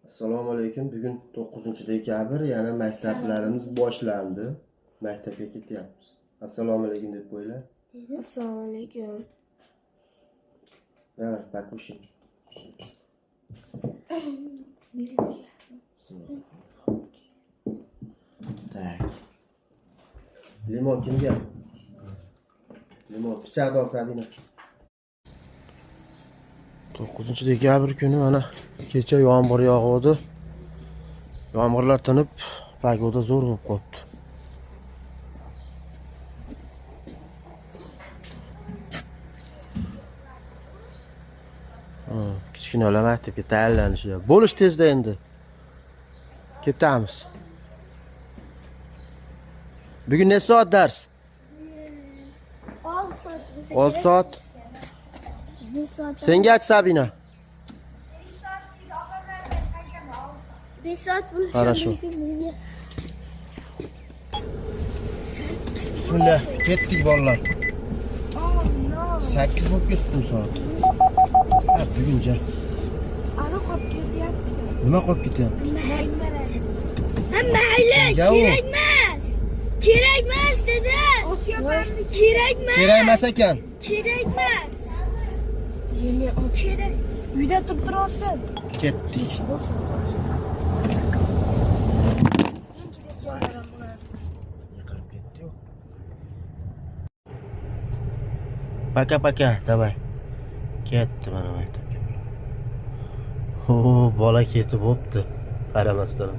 Assalomu alaykum. Bugun 9-dekabr, yana maktablarimiz boshlandi. Maktabga ketyapmiz. Assalomu alaykum deb qo'yinglar. Assalomu alaykum. Ha, bakushing. Tak. Limon kimga? Limon pichoq ol Sabina. 9-dekabr kuni mana kecha yomg'ir yog'di. Yomg'irlar tinib, pagoda zo'r bo'lib qoldi. Kichkinalar maktabga tayyorlanishyapti. Bo'lish tezda endi. Ketamiz. Bugun ne soat dars? 6 soat. Senga ach Sabina. 5 soat bo'lishi. Хорошо. Bismillah, ketdik bolalar. 8 bo'lib ketdim soat. Ha, buguncha. Ana qolib ketyapti. Nima qolib ketyapti? Mayli, kerakmas. Kerakmas dedi. Kerakmas. Kerakmas ekan. Kerakmas. Yeme o kerak. Uyda turib-turarsan. Ketdik. Yiqilib ketdi-yu. Paka, davay. Ketdi mana maktabga. Bola ketib bo'pti. Qaramasdan.